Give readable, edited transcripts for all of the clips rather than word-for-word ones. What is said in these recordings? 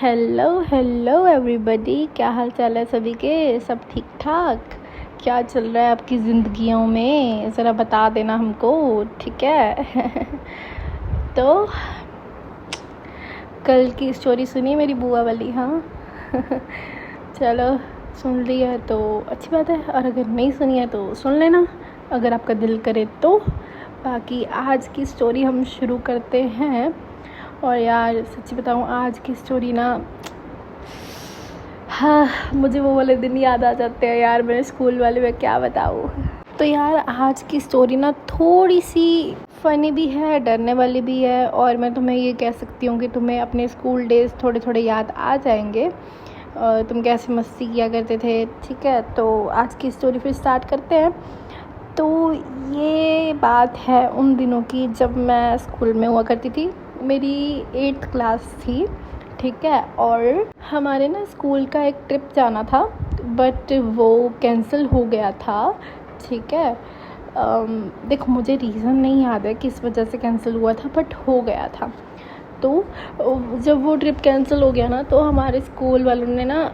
Hello hello everybody, क्या हाल चाल है सभी के? सब ठीक ठाक? क्या चल रहा है आपकी ज़िंदगियों में, ज़रा बता देना हमको, ठीक है? तो कल की स्टोरी सुनी मेरी बुआ वाली? हाँ। चलो, सुन ली है तो अच्छी बात है, और अगर नहीं सुनी है तो सुन लेना अगर आपका दिल करे तो। बाकी आज की स्टोरी हम शुरू करते हैं। और यार सच्ची बताऊँ, आज की स्टोरी ना, हाँ, मुझे वो वाले दिन याद आ जाते हैं यार, मेरे स्कूल वाले, मैं क्या बताऊँ। तो यार आज की स्टोरी ना थोड़ी सी फ़नी भी है, डरने वाली भी है, और मैं तुम्हें ये कह सकती हूँ कि तुम्हें अपने स्कूल डेज़ थोड़े थोड़े याद आ जाएंगे, और तुम कैसे मस्ती किया करते थे। ठीक है, तो आज की स्टोरी फिर स्टार्ट करते हैं। तो ये बात है उन दिनों की जब मैं स्कूल में हुआ करती थी। मेरी 8th क्लास थी, ठीक है, और हमारे ना स्कूल का एक ट्रिप जाना था, बट वो कैंसिल हो गया था। ठीक है, देखो मुझे रीज़न नहीं याद है किस वजह से कैंसिल हुआ था, बट हो गया था। तो जब वो ट्रिप कैंसिल हो गया ना, तो हमारे स्कूल वालों ने ना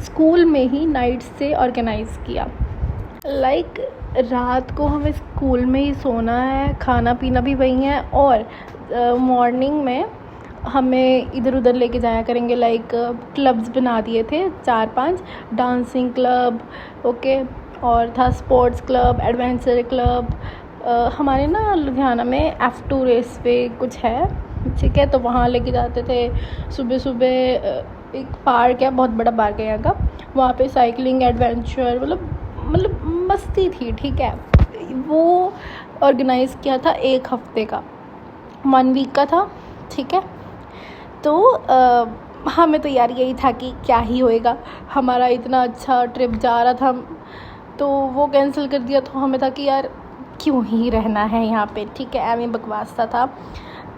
स्कूल में ही नाइट से ऑर्गेनाइज़ किया। लाइक रात को हमें स्कूल में ही सोना है, खाना पीना भी वही है, और मॉर्निंग में हमें इधर उधर लेके जाया करेंगे। लाइक क्लब्स बना दिए थे 4-5, डांसिंग क्लब, ओके, और था स्पोर्ट्स क्लब, एडवेंचर क्लब। हमारे ना लुधियाना में F2 रेसवे कुछ है, ठीक है, तो वहाँ लेके जाते थे। सुबह सुबह एक पार्क है, बहुत बड़ा पार्क है यहाँ का, वहाँ पे साइकिलिंग, एडवेंचर, मतलब मस्ती थी। ठीक है, वो ऑर्गेनाइज़ किया था 1 हफ्ते का, 1 वीक का था। ठीक है, तो हमें तो यार यही था कि क्या ही होएगा, हमारा इतना अच्छा ट्रिप जा रहा था, तो वो कैंसिल कर दिया। तो हमें था कि यार क्यों ही रहना है यहाँ पे, ठीक है, एवं बकवास था।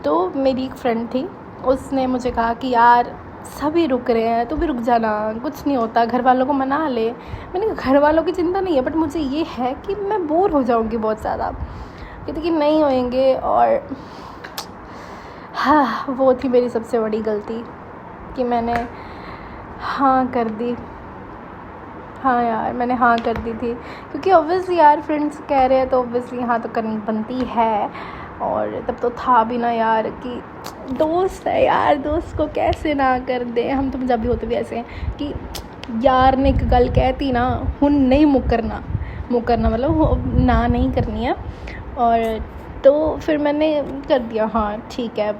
तो मेरी एक फ्रेंड थी, उसने मुझे कहा कि यार सभी रुक रहे हैं, तू भी रुक जाना, कुछ नहीं होता, घर वालों को मना ले। मैंने कहा घर वालों की चिंता नहीं है, बट मुझे ये है कि मैं बोर हो जाऊँगी बहुत ज़्यादा। कहती कि नहीं होएंगे, और हाँ, वो थी मेरी सबसे बड़ी गलती कि मैंने हाँ कर दी। हाँ यार, मैंने हाँ कर दी थी, क्योंकि ऑब्वियसली यार फ्रेंड्स कह रहे हैं तो ऑब्वियसली हाँ तो करनी बनती है। और तब तो था भी ना यार कि दोस्त है यार, दोस्त को कैसे ना कर दे। हम तो जब भी होते भी ऐसे हैं कि यार ने एक गल कहती ना, हुन नहीं मुकरना मतलब ना नहीं करनी है। और तो फिर मैंने कर दिया हाँ ठीक है,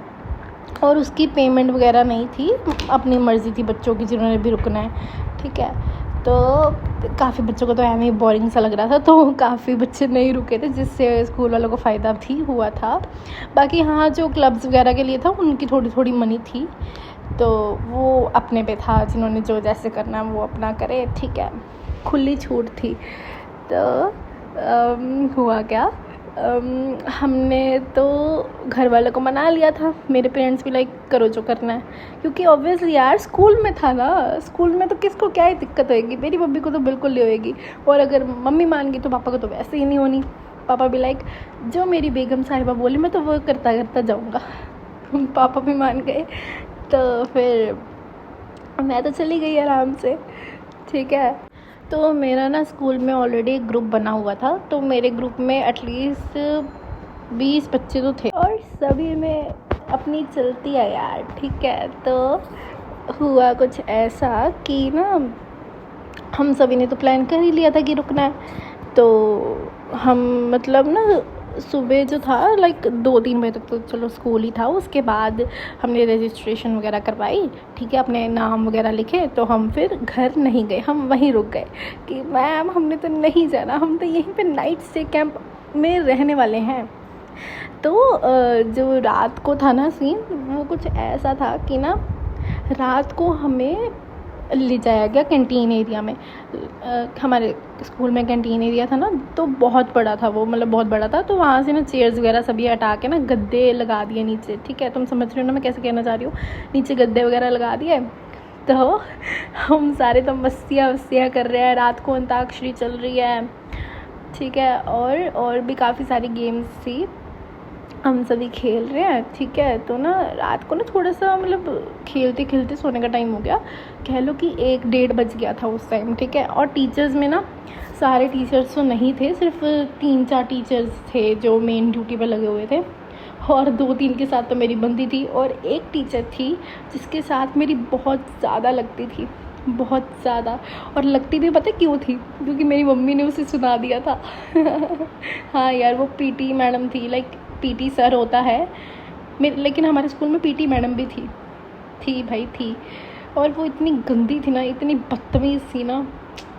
और उसकी पेमेंट वगैरह नहीं थी, अपनी मर्ज़ी थी बच्चों की जिन्होंने भी रुकना है। ठीक है, तो काफ़ी बच्चों को तो ऐਵੇਂ ही बोरिंग सा लग रहा था, तो काफ़ी बच्चे नहीं रुके थे, जिससे स्कूल वालों को फ़ायदा भी हुआ था। बाकी हाँ, जो क्लब्स वगैरह के लिए था उनकी थोड़ी थोड़ी मनी थी, तो वो अपने पे था, जिन्होंने जो जैसे करना है वो अपना करे। ठीक है, खुली छूट थी। तो हुआ क्या, हमने तो घर वालों को मना लिया था, मेरे पेरेंट्स भी लाइक करो जो करना है, क्योंकि ऑब्वियसली यार स्कूल में था ना, स्कूल में तो किसको क्या ही दिक्कत होएगी, मेरी मम्मी को तो बिल्कुल नहीं होएगी, और अगर मम्मी मान गई तो पापा को तो वैसे ही नहीं होनी। पापा भी लाइक जो मेरी बेगम साहिबा बोली मैं तो वो करता करता जाऊँगा। पापा भी मान गए, तो फिर मैं तो चली गई आराम से। ठीक है, तो मेरा ना स्कूल में ऑलरेडी एक ग्रुप बना हुआ था, तो मेरे ग्रुप में एटलीस्ट 20 बच्चे तो थे, और सभी में अपनी चलती है यार। ठीक है, तो हुआ कुछ ऐसा कि ना हम सभी ने तो प्लान कर ही लिया था कि रुकना है, तो हम मतलब ना सुबह जो था लाइक 2-3 बजे तक तो चलो स्कूल ही था। उसके बाद हमने रजिस्ट्रेशन वगैरह करवाई, ठीक है, अपने नाम वगैरह लिखे, तो हम फिर घर नहीं गए, हम वहीं रुक गए कि मैम हमने तो नहीं जाना, हम तो यहीं पे नाइट स्टे कैंप में रहने वाले हैं। तो जो रात को था ना सीन, वो कुछ ऐसा था कि ना रात को हमें ले जाया गया कैंटीन एरिया में। हमारे स्कूल में कैंटीन एरिया था ना, तो बहुत बड़ा था वो, मतलब बहुत बड़ा था, तो वहाँ से ना चेयर्स वगैरह सभी हटा के ना गद्दे लगा दिए नीचे। ठीक है, तुम समझ रहे हो ना मैं कैसे कहना चाह रही हूँ, नीचे गद्दे वगैरह लगा दिए। तो हम सारे तो मस्तियाँ कर रहे हैं, रात को अंताक्षरी चल रही है। ठीक है, और भी काफ़ी सारी गेम्स थी, हम सभी खेल रहे हैं, ठीक है। तो ना रात को ना थोड़ा सा मतलब खेलते खेलते सोने का टाइम हो गया, कह लो कि 1-1:30 बज गया था उस टाइम, ठीक है। और टीचर्स में ना सारे टीचर्स तो नहीं थे, सिर्फ 3-4 टीचर्स थे जो मेन ड्यूटी पर लगे हुए थे, और 2-3 के साथ तो मेरी बनती थी। और एक टीचर थी जिसके साथ मेरी बहुत ज़्यादा लगती थी, बहुत ज़्यादा। और लगती भी पता क्यों थी, क्योंकि मेरी मम्मी ने उसे सुना दिया था। हाँ यार, वो पीटी मैडम थी, लाइक पीटी सर होता है मेरे, लेकिन हमारे स्कूल में पीटी मैडम भी थी भाई, थी। और वो इतनी गंदी थी ना, इतनी बदतमीज़ थी ना,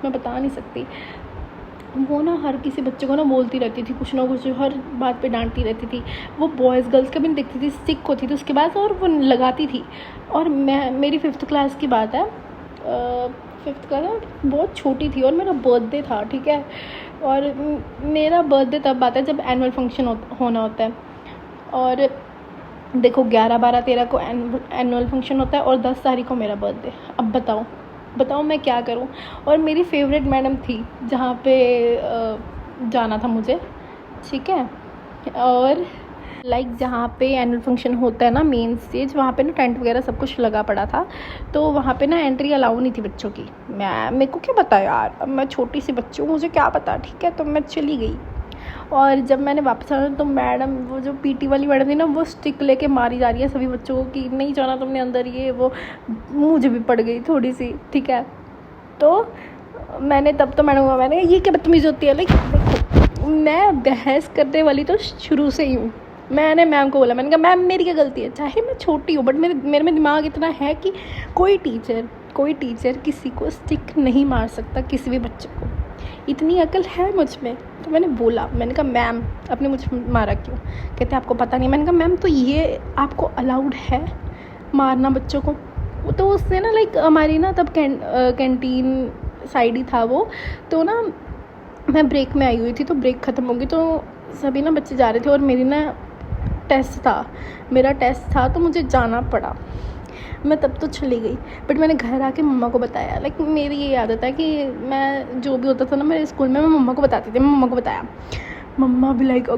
मैं बता नहीं सकती। वो ना हर किसी बच्चे को ना बोलती रहती थी, कुछ ना कुछ हर बात पे डांटती रहती थी। वो बॉयज़ गर्ल्स का भी नहीं देखती थी, स्टिक होती थी उसके बाद, और वो लगाती थी। और मेरी 5th क्लास की बात है, 5th का ना, बहुत छोटी थी और मेरा बर्थडे था, ठीक है। और मेरा बर्थडे तब आता है जब एनुअल फंक्शन होना होता है। और देखो 11, 12, 13 को एनुअल फंक्शन होता है और 10 तारीख को मेरा बर्थडे। अब बताओ मैं क्या करूं। और मेरी फेवरेट मैडम थी जहाँ पे जाना था मुझे, ठीक है। और लाइक जहाँ पे एनुअल फंक्शन होता है ना, मेन स्टेज, वहाँ पे ना टेंट वगैरह सब कुछ लगा पड़ा था। तो वहाँ पे ना एंट्री अलाउ नहीं थी बच्चों की। मेरे को क्या पता यार, अब मैं छोटी सी बच्ची हूँ, मुझे क्या पता, ठीक है। तो मैं चली गई। और जब मैंने वापस आना तो मैडम, वो जो पीटी वाली मैडम थी ना, वो स्टिक लेके मारी जा रही है सभी बच्चों को कि नहीं जाना तुमने अंदर, ये वो। मुझे भी पड़ गई थोड़ी सी, ठीक है। तो मैंने तब तो मैंने ये क्या बदतमीज़ी होती है, लाइक देखो मैं बहस करने वाली तो शुरू से ही हूँ। मैंने मैम को बोला, मैंने कहा मैम मेरी क्या गलती है, चाहे मैं छोटी हूँ बट मेरे में दिमाग इतना है कि कोई टीचर किसी को स्टिक नहीं मार सकता, किसी भी बच्चे को, इतनी अकल है मुझ में। तो मैंने बोला, मैंने कहा मैम आपने मुझे मारा क्यों? कहते आपको पता नहीं। मैंने कहा मैम तो ये आपको अलाउड है मारना बच्चों को? तो उसने ना लाइक हमारी ना तब कैंटीन साइड ही था वो, तो ना मैं ब्रेक में आई हुई थी, तो ब्रेक ख़त्म हो गई तो सभी ना बच्चे जा रहे थे और मेरा टेस्ट था तो मुझे जाना पड़ा। मैं तब तो चली गई, बट मैंने घर आके मम्मा को बताया। लाइक मेरी ये आदत है कि मैं जो भी होता था ना मेरे स्कूल में, मैं मम्मा को बताती थी। मम्मा को बताया, मम्मा भी लाइक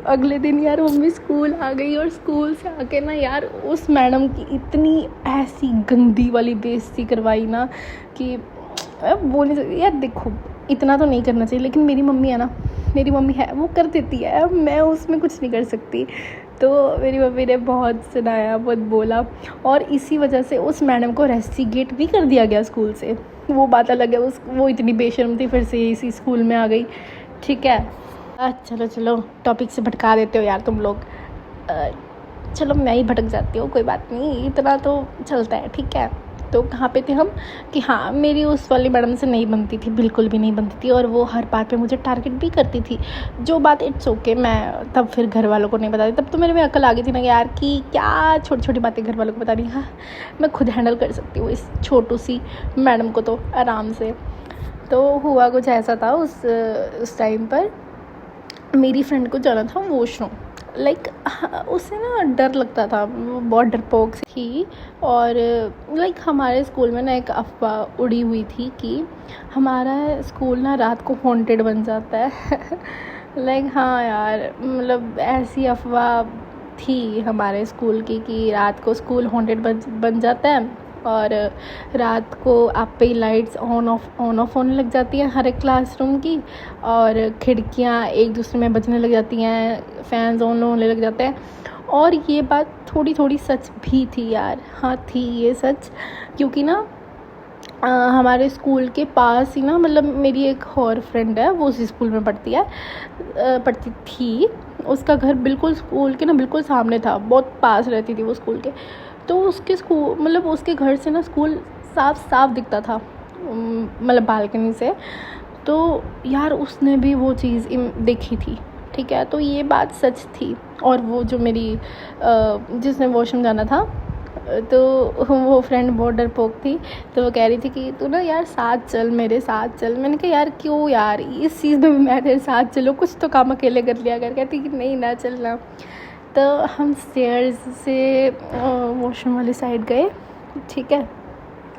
अगले दिन यार मम्मी स्कूल आ गई, और स्कूल से आके ना यार उस मैडम की इतनी ऐसी गंदी वाली बेइज्जती करवाई ना कि बोल नहीं सकती यार। देखो इतना तो नहीं करना चाहिए, लेकिन मेरी मम्मी है वो कर देती है, अब मैं उसमें कुछ नहीं कर सकती। तो मेरी मम्मी ने बहुत सुनाया, बहुत बोला, और इसी वजह से उस मैडम को रेस्टिगेट भी कर दिया गया स्कूल से। वो बात अलग है, वो इतनी बेशर्म थी, फिर से इसी स्कूल में आ गई, ठीक है। चलो टॉपिक से भटका देते हो यार तुम लोग। चलो मैं ही भटक जाती हूँ, कोई बात नहीं, इतना तो चलता है, ठीक है। तो कहाँ पे थे हम कि हाँ, मेरी उस वाली मैडम से नहीं बनती थी, बिल्कुल भी नहीं बनती थी, और वो हर बात पे मुझे टारगेट भी करती थी। जो बात इट्स ओके, मैं तब फिर घर वालों को नहीं बताती, तब तो मेरे में अकल आ गई थी ना यार कि क्या छोटी छोटी बातें घर वालों को बतानी। हाँ, मैं खुद हैंडल कर सकती हूँ इस छोटू सी मैडम को तो आराम से। तो हुआ कुछ ऐसा था, उस टाइम पर मेरी फ्रेंड को जाना था वॉशरूम। लाइक उसे ना डर लगता था, वो बहुत डरपोक थी। और लाइक हमारे स्कूल में ना एक अफवाह उड़ी हुई थी कि हमारा स्कूल ना रात को हॉन्टेड बन जाता है। लाइक हाँ यार, मतलब ऐसी अफवाह थी हमारे स्कूल की कि रात को स्कूल हॉन्टेड बन जाता है, और रात को आप पे लाइट्स ऑन ऑफ होने लग जाती हैं हर एक क्लासरूम की, और खिड़कियां एक दूसरे में बजने लग जाती हैं, फैंस ऑन होने लग जाते हैं। और ये बात थोड़ी थोड़ी सच भी थी यार, हाँ थी ये सच, क्योंकि ना हमारे स्कूल के पास ही ना, मतलब मेरी एक और फ्रेंड है, वो उसी स्कूल में पढ़ती थी। उसका घर बिल्कुल स्कूल के ना बिल्कुल सामने था, बहुत पास रहती थी वो स्कूल के। तो उसके स्कूल, मतलब उसके घर से ना स्कूल साफ दिखता था, मतलब बालकनी से। तो यार उसने भी वो चीज़ देखी थी, ठीक है। तो ये बात सच थी। और वो जो मेरी जिसने वॉशरूम जाना था, तो वो फ्रेंड बहुत डरपोक थी, तो वो कह रही थी कि तू ना यार साथ चल, मेरे साथ चल। मैंने कहा यार क्यों यार, इस चीज़ में भी मैं तेरे साथ चलूँ, कुछ तो काम अकेले कर लिया कर। कहती कि नहीं ना चलना। तो हम स्टेयर्स से वॉशरूम वाली साइड गए, ठीक है।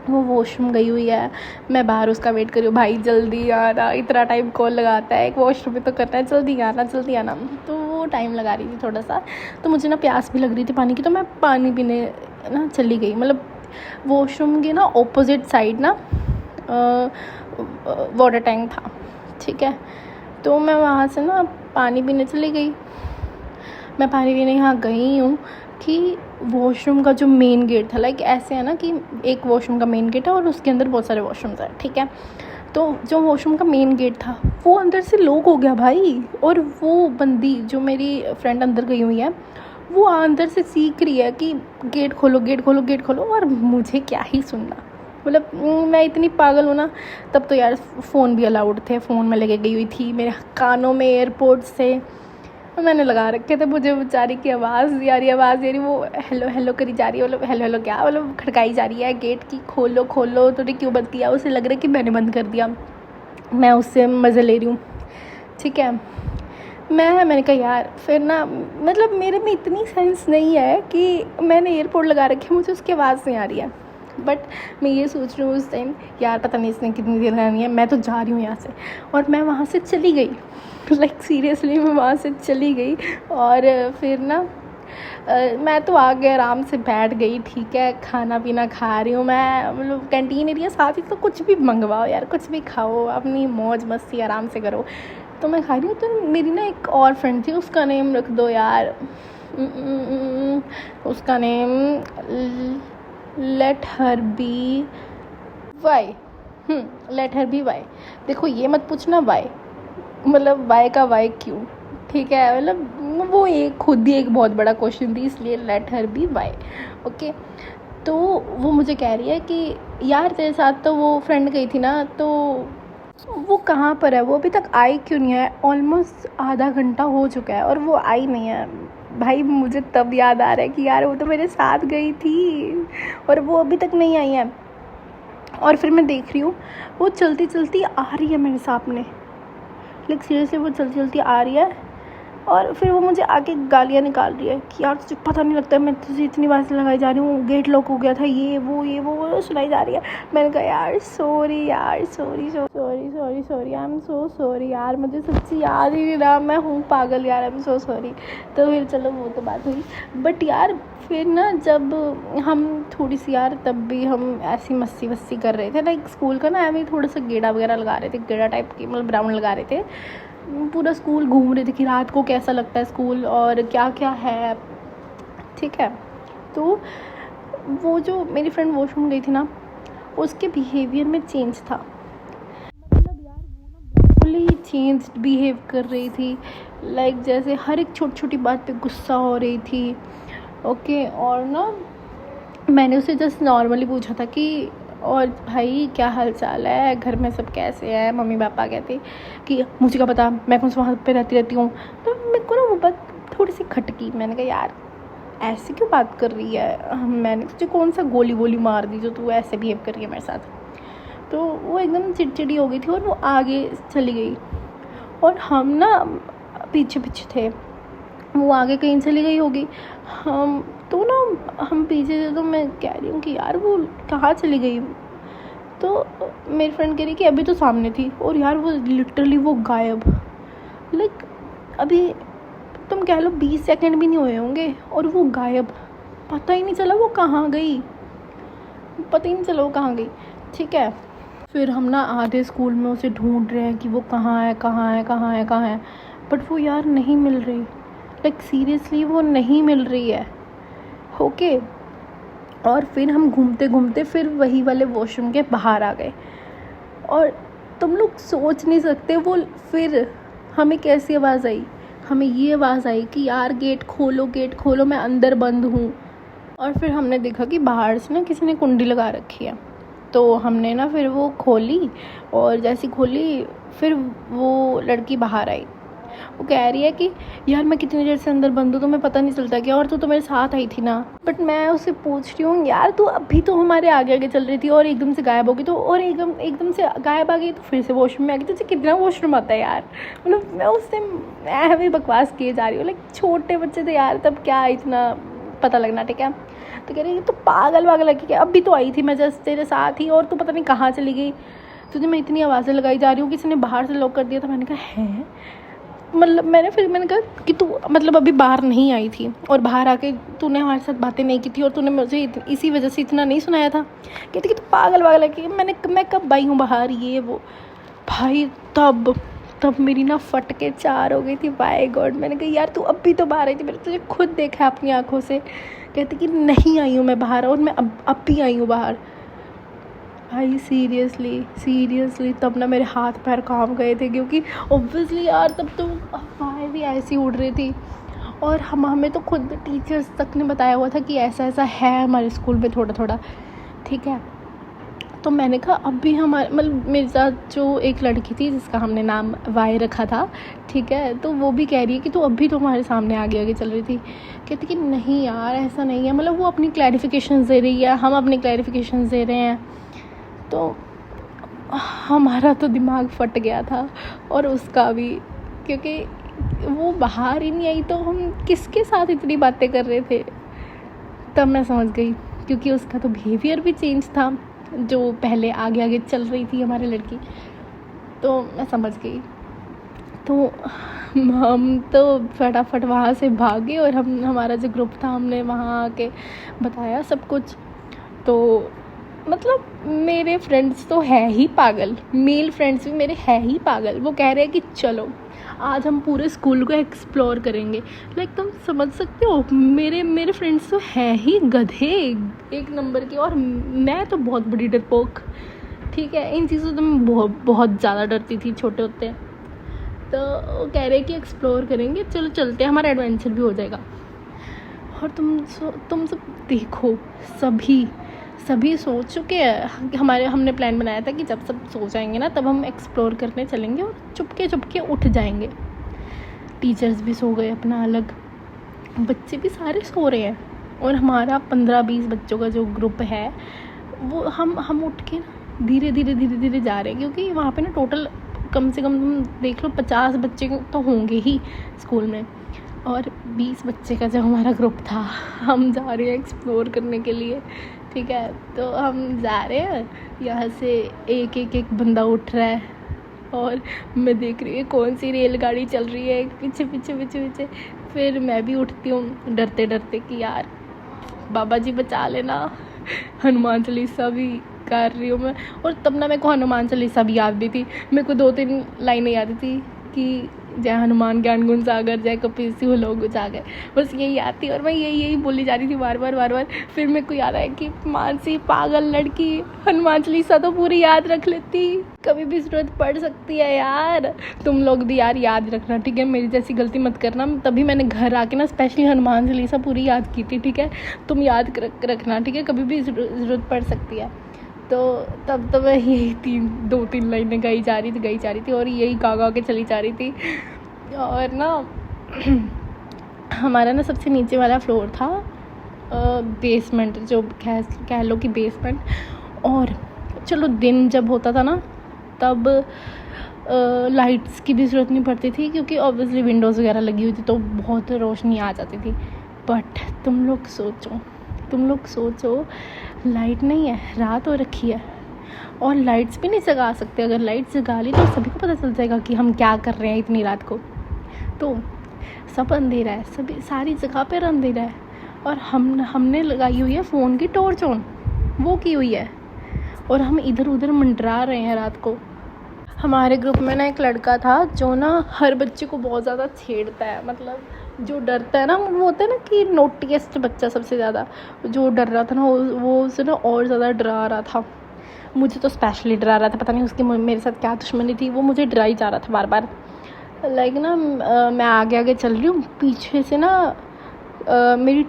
वो वॉशरूम गई हुई है, मैं बाहर उसका वेट कर रही हूँ, भाई जल्दी आना, इतना टाइम कॉल लगाता है, एक वॉशरूम में तो करना है, जल्दी आना। तो वो वो टाइम लगा रही थी थोड़ा सा। तो मुझे ना प्यास भी लग रही थी पानी की, तो मैं पानी पीने ना चली गई। मतलब वॉशरूम के ना ऑपोजिट साइड ना वाटर टैंक था, ठीक है। तो मैं वहाँ से ना पानी पीने चली गई। मैं पानी पीने यहाँ गई हूँ कि वॉशरूम का जो मेन गेट था, लाइक ऐसे है ना कि एक वॉशरूम का मेन गेट है और उसके अंदर बहुत सारे वॉशरूम्स हैं, ठीक है। तो जो वॉशरूम का मेन गेट था वो अंदर से लॉक हो गया भाई। और वो बंदी जो मेरी फ्रेंड अंदर गई हुई है, वो अंदर से सीख रही है कि गेट खोलो गेट खोलो गेट खोलो, और मुझे क्या ही सुनना। मतलब मैं इतनी पागल हूँ ना। तब तो यार फ़ोन भी अलाउड थे, फ़ोन में लेके गई हुई थी, मेरे कानों में एयरपोर्ट्स से मैंने लगा रखे थे। मुझे बेचारी की आवाज़ आ रही, वो हेलो हेलो करी जा रही है। मतलब हेलो हेलो क्या, मतलब खड़काई जा रही है गेट की, खोलो खोलो, तूने क्यों बंद किया। उसे लग रहा है कि मैंने बंद कर दिया, मैं उससे मज़े ले रही हूँ, ठीक है। मैंने कहा यार, फिर ना मतलब मेरे में इतनी सेंस नहीं है कि मैंने एयरपोर्ट लगा रखे, मुझे उसकी आवाज़ नहीं आ रही है। बट मैं ये सोच रही हूँ उस टाइम, यार पता नहीं इसने कितनी देर रहनी है, मैं तो जा रही हूँ यहाँ से। और मैं वहाँ से चली गई, लाइक सीरियसली मैं वहाँ से चली गई। और फिर ना मैं तो आगे आराम से बैठ गई, ठीक है। खाना पीना खा रही हूँ मैं, मतलब कैंटीन एरिया साथ ही, तो कुछ भी मंगवाओ यार, कुछ भी खाओ, अपनी मौज मस्ती आराम से करो। तो मैं खा रही हूँ, तो मेरी ना एक और फ्रेंड थी, उसका नेम रख दो यार, उसका name let her be Y, let her be Y. देखो ये मत पूछना वाई, मतलब वाई का वाई क्यों, ठीक है। मतलब वो एक खुद ही एक बहुत बड़ा क्वेश्चन थी, इसलिए let her be Y, okay. तो वो मुझे कह रही है कि यार तेरे साथ तो वो फ्रेंड गई थी ना, तो वो कहाँ पर है, वो अभी तक आई क्यों नहीं है। ऑलमोस्ट आधा घंटा हो चुका है और वो आई नहीं है। भाई मुझे तब याद आ रहा है कि यार वो तो मेरे साथ गई थी और वो अभी तक नहीं आई है। और फिर मैं देख रही हूँ वो चलती चलती आ रही है मेरे सामने, लाइक सीरियसली वो चलती चलती आ रही है। और फिर वो मुझे आके गालियाँ निकाल रही है कि यार तुझे पता नहीं लगता, मैं तुझे इतनी बार से लगाई जा रही हूँ, गेट लॉक हो गया था, ये वो सुनाई जा रही है। मैंने कहा यार सॉरी यार, sorry I am so sorry यार, मुझे सच्ची याद ही नहीं रहा, मैं हूँ पागल यार, आई एम सो सॉरी। तो फिर चलो वो तो बात हुई। बट यार फिर ना जब हम थोड़ी सी यार, तब भी हम ऐसी मस्ती वस्ती कर रहे थे, लाइक स्कूल का ना ऐਵੇਂ थोड़ा सा गेड़ा वगैरह लगा रहे थे, गेड़ा टाइप की, मतलब राउंड लगा रहे थे, पूरा स्कूल घूम रहे थे कि रात को कैसा लगता है स्कूल और क्या क्या है, ठीक है। तो वो जो मेरी फ्रेंड वॉशरूम गई थी ना, उसके बिहेवियर में चेंज था। मतलब यार वो ना बिल्कुल ही चेंज बिहेव कर रही थी, लाइक जैसे हर एक छोटी छोटी बात पे गुस्सा हो रही थी, ओके। और ना मैंने उसे जस्ट नॉर्मली पूछा था कि और भाई क्या हाल चाल है, घर में सब कैसे हैं, मम्मी पापा कहते कि मुझे क्या पता, मैं कौन सा वहाँ पे रहती हूँ। तो मेरे को ना वो बात थोड़ी सी खटकी। मैंने कहा यार ऐसे क्यों बात कर रही है, मैंने तुझे कौन सा गोली वोली मार दी जो तू ऐसे बिहेव कर रही है मेरे साथ। तो वो एकदम चिड़चिड़ी हो गई थी और वो आगे चली गई और हम ना पीछे पीछे थे, वो आगे कहीं चली गई होगी, हम तो ना हम पीछे थे। तो मैं कह रही हूँ कि यार वो कहाँ चली गई। तो मेरी फ्रेंड कह रही कि अभी तो सामने थी, और यार वो लिटरली वो गायब, लाइक अभी तुम कह लो 20 सेकंड भी नहीं हुए होंगे और वो गायब, पता ही नहीं चला वो कहाँ गई, पता ही नहीं चला वो कहाँ गई, ठीक है। फिर हम ना आधे स्कूल में उसे ढूंढ रहे हैं कि वो कहाँ है, बट वो यार नहीं मिल रही, लाइक सीरियसली वो नहीं मिल रही है, ओके। और फिर हम घूमते घूमते फिर वही वाले वॉशरूम के बाहर आ गए, और तुम लोग सोच नहीं सकते वो फिर हमें कैसी आवाज़ आई। हमें ये आवाज़ आई कि यार गेट खोलो, मैं अंदर बंद हूँ। और फिर हमने देखा कि बाहर से ना किसी ने कुंडी लगा रखी है, तो हमने ना फिर वो खोली, और जैसी खोली फिर वो लड़की बाहर आई। वो कह रही है कि यार मैं कितनी देर से अंदर बंद हूँ, तुम्हें पता नहीं चलता क्या, और तू तो मेरे साथ आई थी ना। बट मैं उससे पूछ रही हूँ यार तू अभी तो हमारे आगे आगे चल रही थी और एकदम से गायब हो गई, तो और एकदम से गायब आ गई, तो फिर से वॉशरूम में आ गई, तुझे कितना वॉशरूम आता है यार। मतलब मैं उससे भी बकवास किए जा रही हूँ, लाइक छोटे बच्चे थे यार, तब क्या इतना पता लगना, ठीक है। तो कह रही है तो पागल लगी क्या, अभी तो आई थी मैं जस्ट तेरे साथ ही, और तू पता नहीं कहाँ चली गई, तुझे मैं इतनी आवाज़ें लगाई जा रही हूँ, किसी ने बाहर से लॉक कर दिया था। मैंने कहा है, मतलब मैंने कहा कि तू मतलब अभी बाहर नहीं आई थी और बाहर आके तूने हमारे साथ बातें नहीं की थी और तूने मुझे इसी वजह से इतना नहीं सुनाया था। कहती कि तू पागल वागल है कि मैं कब आई हूँ बाहर, ये वो। भाई तब मेरी ना फट के 4 हो गई थी। बाय गॉड, मैंने कहा यार तू अब भी तो बाहर आई थी, मैंने तुझे खुद देखा है अपनी आँखों से। कहती कि नहीं आई हूँ मैं बाहर और मैं अब भी आई हूँ बाहर। भाई सीरियसली तब ना मेरे हाथ पैर काम गए थे, क्योंकि ऑब्वियसली यार तब तो अफवाहें भी ऐसी उड़ रही थी और हमें तो खुद टीचर्स तक ने बताया हुआ था कि ऐसा है हमारे स्कूल में थोड़ा, ठीक है। तो मैंने कहा अब भी हमारे मतलब मेरे साथ जो एक लड़की थी जिसका हमने नाम वाई रखा था, ठीक है, तो वो भी कह रही है कि तू अब भी तो हमारे सामने आगे चल रही थी। कहती कि नहीं यार ऐसा नहीं है, मतलब वो अपनी क्लैरिफिकेशन दे रही है, हम अपनी क्लैरिफिकेशन दे रहे हैं। तो हमारा तो दिमाग फट गया था और उसका भी, क्योंकि वो बाहर ही नहीं आई तो हम किसके साथ इतनी बातें कर रहे थे। तब मैं समझ गई, क्योंकि उसका तो बिहेवियर भी चेंज था, जो पहले आगे चल रही थी हमारी लड़की। तो मैं समझ गई। तो हम तो फटाफट वहाँ से भागे और हमारा जो ग्रुप था हमने वहाँ आके बताया सब कुछ। तो मतलब मेरे फ्रेंड्स तो है ही पागल, मेल फ्रेंड्स भी मेरे है ही पागल। वो कह रहे हैं कि चलो आज हम पूरे स्कूल को एक्सप्लोर करेंगे। लाइक तुम समझ सकते हो, मेरे फ्रेंड्स तो है ही गधे एक नंबर के, और मैं तो बहुत बड़ी डरपोक, ठीक है। इन चीज़ों से मैं बहुत ज़्यादा डरती थी छोटे होते। तो वो कह रहे हैं कि एक्सप्लोर करेंगे, चलो चलते हैं, हमारा एडवेंचर भी हो जाएगा। और तुम सब देखो, सभी सो चुके हैं। हमने प्लान बनाया था कि जब सब सो जाएंगे ना तब हम एक्सप्लोर करने चलेंगे और चुपके उठ जाएंगे। टीचर्स भी सो गए अपना अलग, बच्चे भी सारे सो रहे हैं, और हमारा 15-20 बच्चों का जो ग्रुप है वो हम उठ के ना धीरे जा रहे हैं, क्योंकि वहाँ पे ना टोटल कम से कम तुम देख लो 50 बच्चे तो होंगे ही स्कूल में, और 20 बच्चे का जो हमारा ग्रुप था, हम जा रहे हैं एक्सप्लोर करने के लिए, ठीक है। तो हम जा रहे हैं, यहाँ से एक बंदा उठ रहा है और मैं देख रही हूँ कौन सी रेलगाड़ी चल रही है पीछे। फिर मैं भी उठती हूँ डरते कि यार बाबा जी बचा लेना। हनुमान चालीसा भी कर रही हूँ मैं, और तब ना मेरे को हनुमान चालीसा भी याद भी थी। मेरे को 2-3 लाइनें याद थी कि जय हनुमान ज्ञान गुण सागर, जय कपीस तिहु लोक उजागर, बस यही आती, और मैं यही बोली जा रही थी बार बार। फिर मेरे को याद आया कि मानसी पागल लड़की हनुमान चालीसा तो पूरी याद रख लेती, कभी भी जरूरत पड़ सकती है यार। तुम लोग भी यार याद रखना, ठीक है, मेरी जैसी गलती मत करना। तभी मैंने घर आके ना स्पेशली हनुमान चालीसा पूरी याद की थी, ठीक है। तुम याद रखना, ठीक है, कभी भी ज़रूरत पड़ सकती है। तो तब तो मैं यही 2-3 लाइनें गाई जा रही थी और यही गा के चली जा रही थी। और ना हमारा ना सबसे नीचे वाला फ्लोर था बेसमेंट, जो कह लो कि बेसमेंट। और चलो दिन जब होता था ना तब लाइट्स की भी ज़रूरत नहीं पड़ती थी, क्योंकि ऑब्वियसली विंडोज़ वगैरह लगी हुई थी तो बहुत रोशनी आ जाती थी। बट तुम लोग सोचो लाइट नहीं है, रात हो रखी है, और लाइट्स भी नहीं जगा सकते। अगर लाइट्स जगा ली तो सभी को पता चल जाएगा कि हम क्या कर रहे हैं इतनी रात को। तो सब अंधेरा है, सारी जगह पर अंधेरा है, और हमने लगाई हुई है फ़ोन की टॉर्च ऑन, वो की हुई है, और हम इधर उधर मंडरा रहे हैं रात को। हमारे ग्रुप में ना एक लड़का था जो ना हर बच्चे को बहुत ज़्यादा छेड़ता है, मतलब जो डरता है ना, वो होता है ना कि नोटिएस्ट बच्चा सबसे ज़्यादा जो डर रहा था ना, वो उसे ना और ज़्यादा डरा रहा था। मुझे तो स्पेशली डरा रहा था, पता नहीं उसकी मेरे साथ क्या दुश्मनी थी, वो मुझे डरा ही जा रहा था बार बार। लाइक ना मैं आगे चल रही हूँ, पीछे से ना मेरी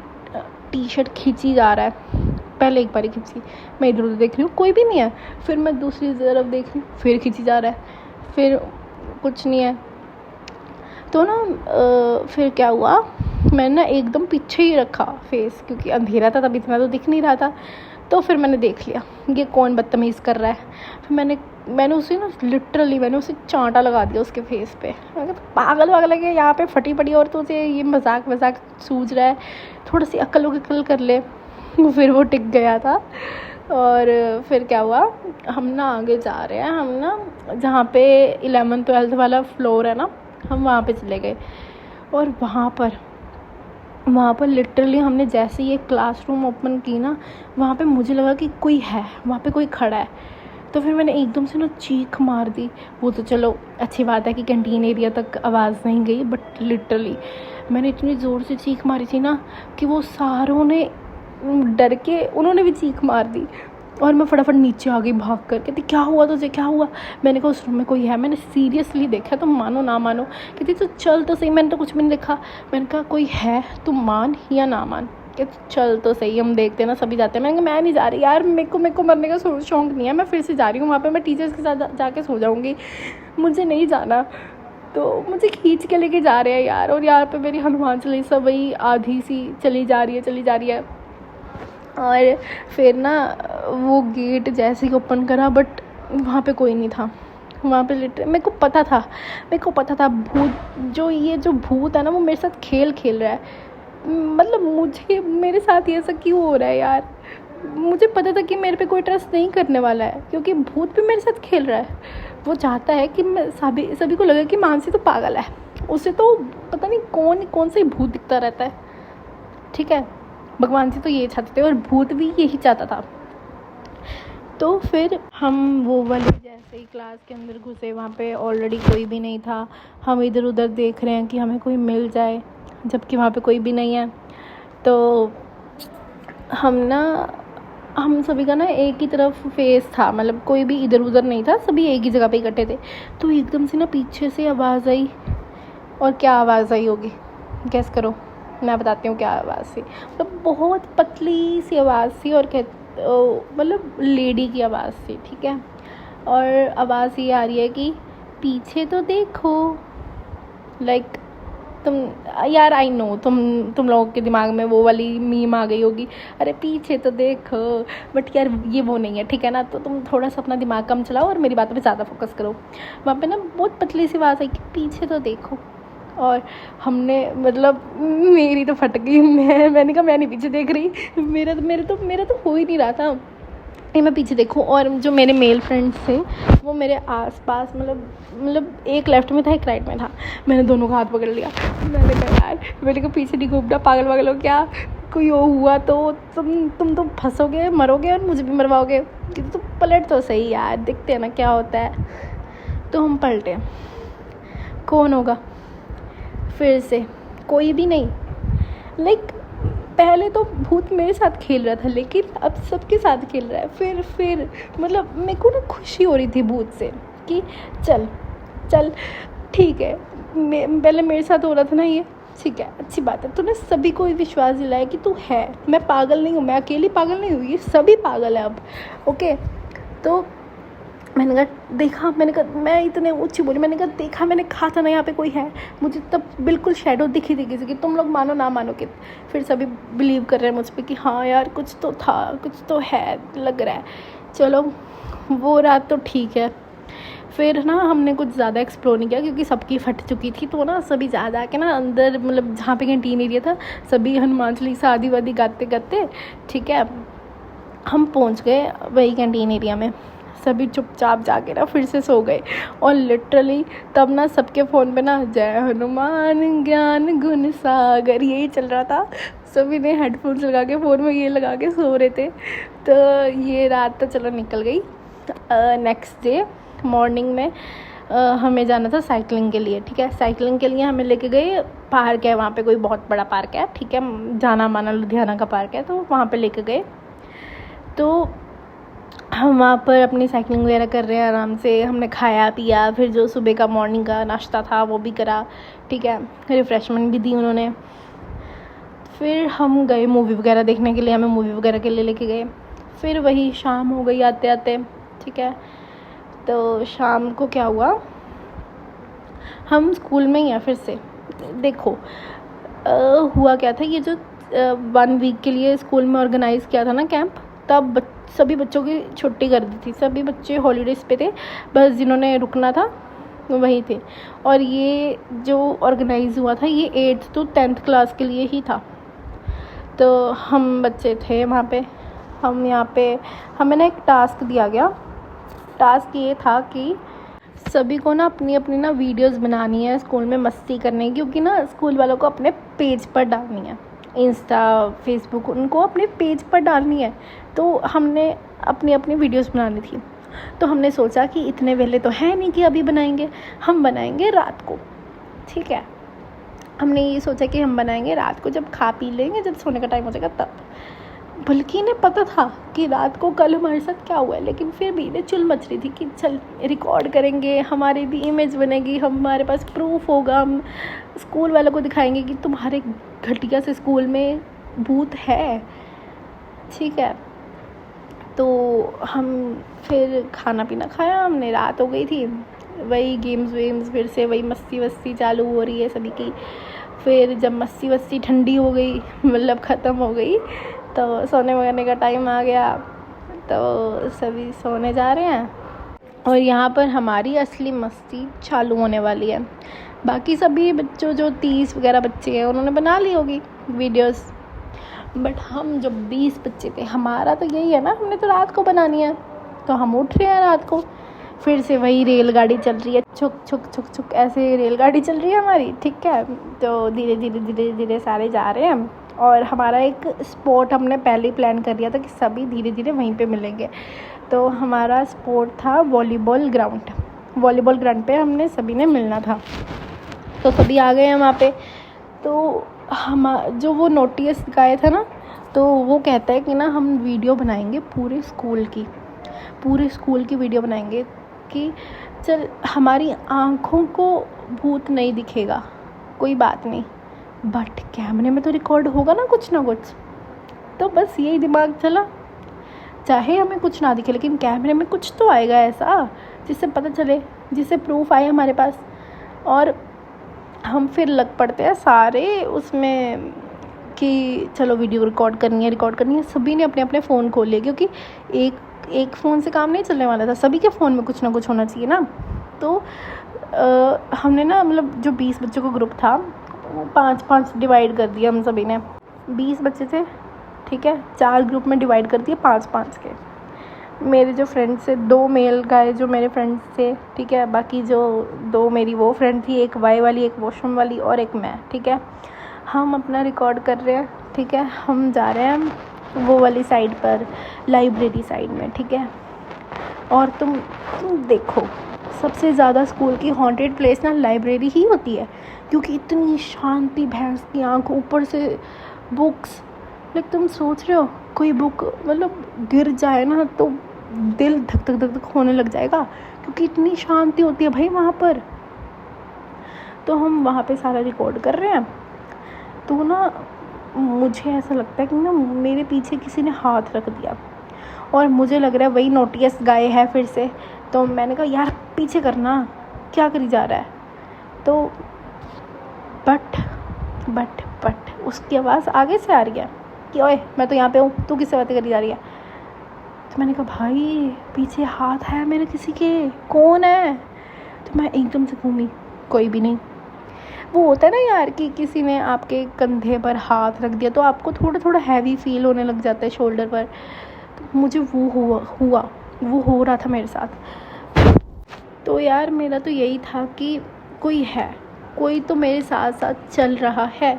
टी शर्ट खींची जा रहा है। पहले एक बार खींची, मैं इधर उधर देख रही हूँ, कोई भी नहीं है। फिर मैं दूसरी तरफ देख रही हूँ, फिर खींची जा रहा है, फिर कुछ नहीं है। तो ना फिर क्या हुआ, मैंने ना एकदम पीछे ही रखा फेस, क्योंकि अंधेरा था तब इतना तो दिख नहीं रहा था। तो फिर मैंने देख लिया ये कौन बदतमीज़ कर रहा है। फिर मैंने उसे ना लिटरली मैंने उसे चांटा लगा दिया उसके फेस पे। मैं पागल है, यहाँ पे फटी पड़ी और तुझे ये मजाक सूझ रहा है, थोड़ी सी अक्ल कर ले। फिर वो टिक गया था। और फिर क्या हुआ, हम ना आगे जा रहे हैं, हम ना जहाँ पे 11th-12th वाला फ्लोर है ना, हम वहाँ पे चले गए और वहाँ पर लिटरली हमने जैसे ही एक क्लासरूम ओपन की ना, वहाँ पे मुझे लगा कि कोई है, वहाँ पे कोई खड़ा है। तो फिर मैंने एकदम से ना चीख मार दी। वो तो चलो अच्छी बात है कि कैंटीन एरिया तक आवाज़ नहीं गई, बट लिटरली मैंने इतनी ज़ोर से चीख मारी थी ना कि वो सारों ने डर के उन्होंने भी चीख मार दी। और मैं फटाफट नीचे आ गई भाग कर। कहती क्या हुआ तुझे, क्या हुआ? मैंने कहा उस रूम में कोई है। मैंने सीरियसली देखा, तुम मानो ना मानो। कहती तो चल तो सही। मैंने तो कुछ भी नहीं देखा। मैंने कहा कोई है, तुम मान या ना मान। कहती चल तो सही, हम देखते हैं ना, सभी जाते हैं। मैंने कहा मैं नहीं जा रही यार, मेरे को मरने का शौक नहीं है, मैं फिर से जा रही हूँ वहाँ पर, मैं टीचर्स के साथ जाके सो जाऊँगी, मुझे नहीं जाना। तो मुझे खींच के लेके जा रहे हैं यार। और यहाँ पे मेरी हनुमान चालीसा वही आधी सी चली जा रही है। और फिर ना वो गेट जैसे ही ओपन करा, बट वहाँ पे कोई नहीं था। वहाँ पे मेरे को पता था जो भूत है ना, वो मेरे साथ खेल रहा है। मतलब मेरे साथ ये सब क्यों हो रहा है यार? मुझे पता था कि मेरे पे कोई ट्रस्ट नहीं करने वाला है, क्योंकि भूत भी मेरे साथ खेल रहा है। वो चाहता है कि मैं सभी को लगे कि मानसी तो पागल है, उसे तो पता नहीं कौन से भूत दिखता रहता है। ठीक है, भगवान जी तो ये चाहते थे और भूत भी यही चाहता था। तो फिर हम वो वाले जैसे ही क्लास के अंदर घुसे, वहाँ पे ऑलरेडी कोई भी नहीं था। हम इधर उधर देख रहे हैं कि हमें कोई मिल जाए, जबकि वहाँ पे कोई भी नहीं है। तो हम सभी का ना एक ही तरफ फेस था, मतलब कोई भी इधर उधर नहीं था, सभी एक ही जगह पे इकट्ठे थे। तो एकदम से ना पीछे से आवाज़ आई। और क्या आवाज़ आई होगी, गैस करो। मैं बताती हूँ क्या आवाज़ थी। मतलब बहुत पतली सी आवाज़ थी और मतलब लेडी की आवाज़ थी। ठीक है, और आवाज़ ये आ रही है कि पीछे तो देखो। लाइक तुम यार, आई नो तुम लोगों के दिमाग में वो वाली मीम आ गई होगी, अरे पीछे तो देखो। बट यार ये वो नहीं है, ठीक है ना? तो तुम थोड़ा सा अपना दिमाग कम चलाओ और मेरी बातों पे ज़्यादा फोकस करो। वहाँ पे ना बहुत पतली सी आवाज़ आई कि पीछे तो देखो। और हमने मतलब मेरी तो फट गई। मैंने कहा मैं नहीं पीछे देख रही, मेरा तो हो ही नहीं रहा था कि मैं पीछे देखूं। और जो मेरे मेल फ्रेंड्स थे वो मेरे आसपास मतलब एक लेफ्ट में था, एक राइट में था। मैंने दोनों का हाथ पकड़ लिया। मैंने कहा पीछे नहीं घूमना, पागल वागल हो क्या? कोई वो हुआ तो तुम तो फंसोगे, मरोगे और मुझे भी मरवाओगे। कि तुम पलट तो सही यार, देखते हैं ना क्या होता है। तो हम पलटे, कौन होगा? फिर से कोई भी नहीं। लाइक पहले तो भूत मेरे साथ खेल रहा था, लेकिन अब सबके साथ खेल रहा है। फिर मतलब मेरे को ना खुशी हो रही थी भूत से कि चल ठीक है, पहले मेरे साथ हो रहा था ना ये, ठीक है, अच्छी बात है। तूने सभी को विश्वास दिलाया कि तू है, मैं पागल नहीं हूँ, मैं अकेली पागल नहीं हुई, ये सभी पागल है अब। ओके, तो मैंने कहा देखा, मैं इतने ऊँची बोली, मैंने कहा देखा, मैंने कहा था ना यहाँ पे कोई है। मुझे तब बिल्कुल शैडो दिखी थी किसी की, तुम लोग मानो ना मानो कि फिर सभी बिलीव कर रहे हैं मुझ पे कि हाँ यार कुछ तो था, कुछ तो है, लग रहा है। चलो वो रात तो ठीक है। फिर ना हमने कुछ ज़्यादा एक्सप्लोर नहीं किया, क्योंकि सबकी फट चुकी थी। तो ना सभी ज़्यादा के ना अंदर, मतलब जहाँ पे कैंटीन एरिया था, सभी हनुमान चालीसा आदि वादी गाते गाते, ठीक है, हम पहुँच गए वही कैंटीन एरिया में। सभी चुपचाप जाके ना फिर से सो गए। और लिटरली तब ना सबके फ़ोन पे ना जय हनुमान ज्ञान गुण सागर यही चल रहा था। सभी ने हेडफोन्स लगा के फ़ोन में ये लगा के सो रहे थे। तो ये रात तो चलो निकल गई। नेक्स्ट डे मॉर्निंग में हमें जाना था साइकिलिंग के लिए। ठीक है, साइकिलिंग के लिए हमें लेके गए, पार्क है वहाँ पे, कोई बहुत बड़ा पार्क है, ठीक है, जाना माना लुधियाना का पार्क है, तो वहाँ पे लेके गए। तो हम वहाँ पर अपनी साइकिलिंग वगैरह कर रहे हैं आराम से। हमने खाया पिया, फिर जो सुबह का मॉर्निंग का नाश्ता था वो भी करा, ठीक है, रिफ़्रेशमेंट भी दी उन्होंने। फिर हम गए मूवी वगैरह देखने के लिए, हमें मूवी वगैरह के लिए लेके गए। फिर वही शाम हो गई आते आते, ठीक है। तो शाम को क्या हुआ, हम स्कूल में ही हैं फिर से। देखो हुआ क्या था, ये जो 1 वीक के लिए स्कूल में ऑर्गेनाइज़ किया था ना कैंप, तब सभी बच्चों की छुट्टी कर दी थी, सभी बच्चे हॉलीडेज़ पे थे, बस जिन्होंने रुकना था वही थे। और ये जो ऑर्गेनाइज़ हुआ था ये 8th to 10th क्लास के लिए ही था। तो हम बच्चे थे वहाँ पे। हम यहाँ पे हमें ना एक टास्क दिया गया। टास्क ये था कि सभी को ना अपनी अपनी ना वीडियोस बनानी है स्कूल में मस्ती करने की, क्योंकि ना स्कूल वालों को अपने पेज पर डालनी है, इंस्टा फेसबुक उनको अपने पेज पर डालनी है। तो हमने अपनी अपनी वीडियोस बनानी थी, तो हमने सोचा कि इतने वेले तो है नहीं कि अभी बनाएंगे, हम बनाएंगे रात को। ठीक है, हमने ये सोचा कि हम बनाएंगे रात को, जब खा पी लेंगे, जब सोने का टाइम हो जाएगा तब। बल्कि इन्हें पता था कि रात को कल हमारे साथ क्या हुआ है, लेकिन फिर भी इन्हें चुल मच रही थी कि चल रिकॉर्ड करेंगे, हमारी भी इमेज बनेगी, हमारे पास प्रूफ होगा, हम स्कूल वालों को दिखाएंगे कि तुम्हारे घटिया से स्कूल में भूत है। ठीक है, तो हम फिर खाना पीना खाया हमने, रात हो गई थी, वही गेम्स वेम्स, फिर से वही मस्ती वस्ती चालू हो रही है सभी की। फिर जब मस्ती वस्ती ठंडी हो गई, मतलब ख़त्म हो गई, तो सोने वगैरह का टाइम आ गया, तो सभी सोने जा रहे हैं। और यहाँ पर हमारी असली मस्ती चालू होने वाली है। बाकी सभी बच्चों जो 30 वगैरह बच्चे हैं उन्होंने बना ली होगी वीडियोस, बट हम जो 20 बच्चे थे, हमारा तो यही है ना, हमने तो रात को बनानी है, तो हम उठ रहे हैं रात को। फिर से वही रेलगाड़ी चल रही है, छुक छुक छुक छुक ऐसे रेलगाड़ी चल रही है हमारी। ठीक है, तो धीरे धीरे धीरे धीरे सारे जा रहे हैं। और हमारा एक स्पॉट हमने पहले ही प्लान कर लिया था कि सभी धीरे धीरे वहीं पे मिलेंगे। तो हमारा स्पॉट था वॉलीबॉल ग्राउंड। वॉलीबॉल ग्राउंड पे हमने सभी ने मिलना था, तो सभी आ गए हैं वहाँ पे। तो हम जो वो नोटिस गाए था ना, तो वो कहता है कि ना हम वीडियो बनाएंगे पूरे स्कूल की वीडियो बनाएंगे कि चल हमारी आँखों को भूत नहीं दिखेगा, कोई बात नहीं, बट कैमरे में तो रिकॉर्ड होगा ना कुछ। तो बस यही दिमाग चला, चाहे हमें कुछ ना दिखे लेकिन कैमरे में कुछ तो आएगा ऐसा जिससे पता चले, जिससे प्रूफ आए हमारे पास। और हम फिर लग पड़ते हैं सारे उसमें कि चलो वीडियो रिकॉर्ड करनी है। सभी ने अपने अपने फ़ोन खोल लिए, क्योंकि एक फ़ोन से काम नहीं चलने वाला था, सभी के फ़ोन में कुछ ना कुछ होना चाहिए ना। तो हमने ना, मतलब जो 20 बच्चों का ग्रुप था वो 5-5 डिवाइड कर दिया हम सभी ने। 20 बच्चे थे, ठीक है, 4 ग्रुप में डिवाइड कर दिए 5-5 के। मेरे जो फ्रेंड्स थे, 2 मेल गाय जो मेरे फ्रेंड्स थे, ठीक है, बाकी जो 2 मेरी वो फ्रेंड थी, एक वाई वाली, एक वॉशरूम वाली और एक मैं। ठीक है, हम अपना रिकॉर्ड कर रहे हैं। ठीक है, हम जा रहे हैं वो वाली साइड पर, लाइब्रेरी साइड में। ठीक है, और तुम देखो, सबसे ज़्यादा स्कूल की हॉन्टेड प्लेस ना लाइब्रेरी ही होती है, क्योंकि इतनी शांति, भैंस की आँख, ऊपर से बुक्स। लाइक तुम सोच रहे हो कोई बुक मतलब गिर जाए ना तो दिल धक धक धक धक होने लग जाएगा, क्योंकि इतनी शांति होती है भाई वहाँ पर। तो हम वहाँ पे सारा रिकॉर्ड कर रहे हैं, तो ना मुझे ऐसा लगता है कि ना मेरे पीछे किसी ने हाथ रख दिया, और मुझे लग रहा है वही नोटिस गाए है फिर से। तो मैंने कहा यार पीछे करना, क्या करी जा रहा है। तो बट उसकी आवाज़ आगे से आ रही है कि ओए मैं तो यहाँ पे हूँ, तू किससे बातें करी जा रही है। तो मैंने कहा भाई पीछे हाथ है मेरे किसी के, कौन है। तो मैं एकदम से घूमी, कोई भी नहीं। वो होता है ना यार कि किसी ने आपके कंधे पर हाथ रख दिया तो आपको थोड़ा थोड़ा हैवी फील होने लग जाता है शोल्डर पर। तो मुझे वो हो रहा था मेरे साथ। तो यार मेरा तो यही था कि कोई तो मेरे साथ साथ चल रहा है,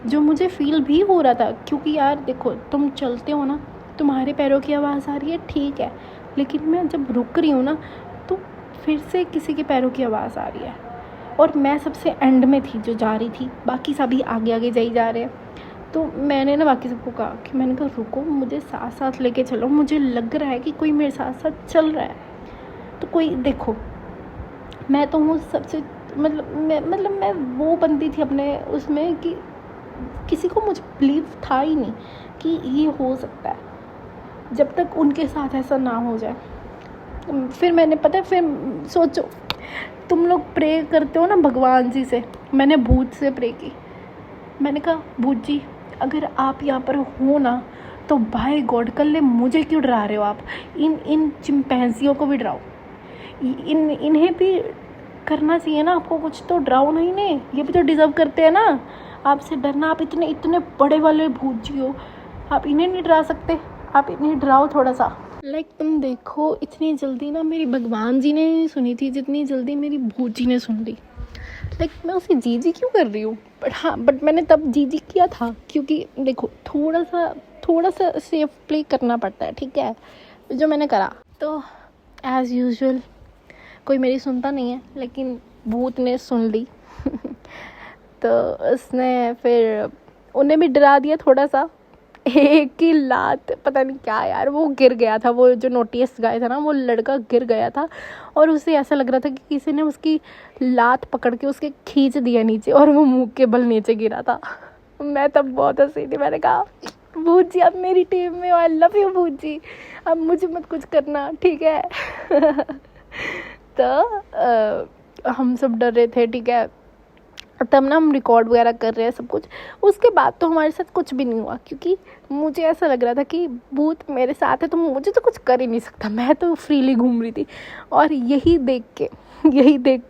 जो मुझे फील भी हो रहा था। क्योंकि यार देखो, तुम चलते हो ना, तुम्हारे पैरों की आवाज़ आ रही है, ठीक है, लेकिन मैं जब रुक रही हूँ ना तो फिर से किसी के पैरों की आवाज़ आ रही है। और मैं सबसे एंड में थी जो जा रही थी, बाकी सभी आगे आगे जा रहे हैं। तो मैंने ना बाकी सबको कहा कि मैंने कहा रुको, मुझे साथ साथ लेके चलो, मुझे लग रहा है कि कोई मेरे साथ साथ चल रहा है। तो कोई देखो, मैं तो हूँ सबसे मतलब मैं वो बंदी थी अपने उसमें कि किसी को मुझे बिलीव था ही नहीं कि ये हो सकता है, जब तक उनके साथ ऐसा ना हो जाए। फिर मैंने फिर सोचो, तुम लोग प्रे करते हो ना भगवान जी से, मैंने भूत से प्रे की। मैंने कहा भूत जी अगर आप यहाँ पर हो ना तो बाय गॉड कल मुझे क्यों डरा रहे हो आप, इन चिंपैंजियों को भी डराओ, इन्हें भी करना चाहिए ना आपको कुछ, तो डराओ ना इन्हें, ये भी तो डिज़र्व करते हैं ना आपसे डरना। आप इतने बड़े वाले भूत जी हो, आप इन्हें नहीं डरा सकते, आप इन्हें डराओ थोड़ा सा। तुम देखो, इतनी जल्दी ना मेरी भगवान जी ने नहीं सुनी थी जितनी जल्दी मेरी भूत जी ने सुन ली। मैं उसे जी जी क्यों कर रही हूँ, बट मैंने तब जी जी किया था क्योंकि देखो थोड़ा सा सेफ प्ले करना पड़ता है, ठीक है, जो मैंने करा। तो एज़ यूजुअल कोई मेरी सुनता नहीं है, लेकिन भूत ने सुन ली तो उसने फिर उन्हें भी डरा दिया थोड़ा सा। एक ही लात, पता नहीं क्या यार, वो गिर गया था, वो जो नोटिस गाय था ना, वो लड़का गिर गया था और उसे ऐसा लग रहा था कि किसी ने उसकी लात पकड़ के उसके खींच दिया नीचे और वो मुंह के बल नीचे गिरा था। मैं तब बहुत हंसी थी, मैंने कहा भूत जी आप मेरी टीम में हो, आई लव यू भूत जी, अब मुझे मत कुछ करना, ठीक है तो हम सब डर रहे थे, ठीक है। तब ना हम रिकॉर्ड वगैरह कर रहे हैं सब कुछ। उसके बाद तो हमारे साथ कुछ भी नहीं हुआ क्योंकि मुझे ऐसा लग रहा था कि भूत मेरे साथ है तो मुझे तो कुछ कर ही नहीं सकता, मैं तो फ्रीली घूम रही थी। और यही देख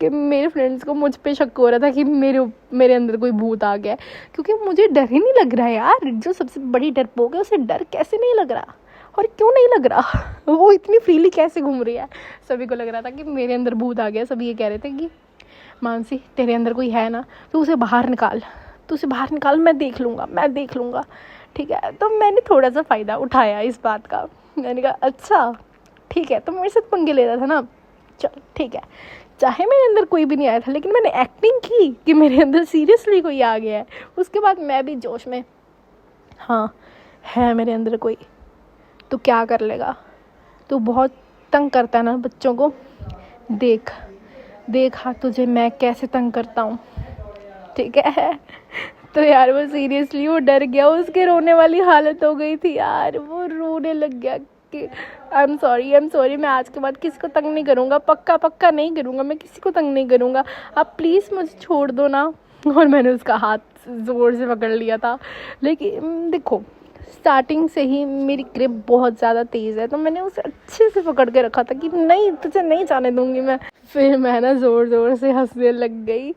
के मेरे फ्रेंड्स को मुझ पे शक हो रहा था कि मेरे अंदर कोई भूत आ गया है, क्योंकि मुझे डर ही नहीं लग रहा है यार। जो सबसे बड़ी डरपोक है उसे डर कैसे नहीं लग रहा, और क्यों नहीं लग रहा वो इतनी फ्रीली कैसे घूम रही है। सभी को लग रहा था कि मेरे अंदर भूत आ गया। सभी ये कह रहे थे कि मानसी तेरे अंदर कोई है ना, तो उसे बाहर निकाल, मैं देख लूँगा, ठीक है। तो मैंने थोड़ा सा फ़ायदा उठाया इस बात का। मैंने कहा अच्छा ठीक है, तो मेरे साथ पंगे ले रहा था ना, चल ठीक है, चाहे मेरे अंदर कोई भी नहीं आया था, लेकिन मैंने एक्टिंग की कि मेरे अंदर सीरियसली कोई आ गया है। उसके बाद मैं भी जोश में, हाँ है मेरे अंदर कोई, तो क्या कर लेगा, तो बहुत तंग करता है ना बच्चों को, देखा तुझे मैं कैसे तंग करता हूँ, ठीक है। तो यार वो सीरियसली वो डर गया, उसके रोने वाली हालत हो गई थी यार, वो रोने लग गया कि आई एम सॉरी, मैं आज के बाद किसी को तंग नहीं करूँगा, पक्का नहीं करूँगा, मैं किसी को तंग नहीं करूँगा, आप प्लीज़ मुझे छोड़ दो ना। और मैंने उसका हाथ ज़ोर से पकड़ लिया था, लेकिन देखो स्टार्टिंग से ही मेरी ग्रिप बहुत ज़्यादा तेज़ है, तो मैंने उसे अच्छे से पकड़ के रखा था कि नहीं तुझे नहीं जाने दूँगी मैं। फिर मैं ना ज़ोर से हंसने लग गई।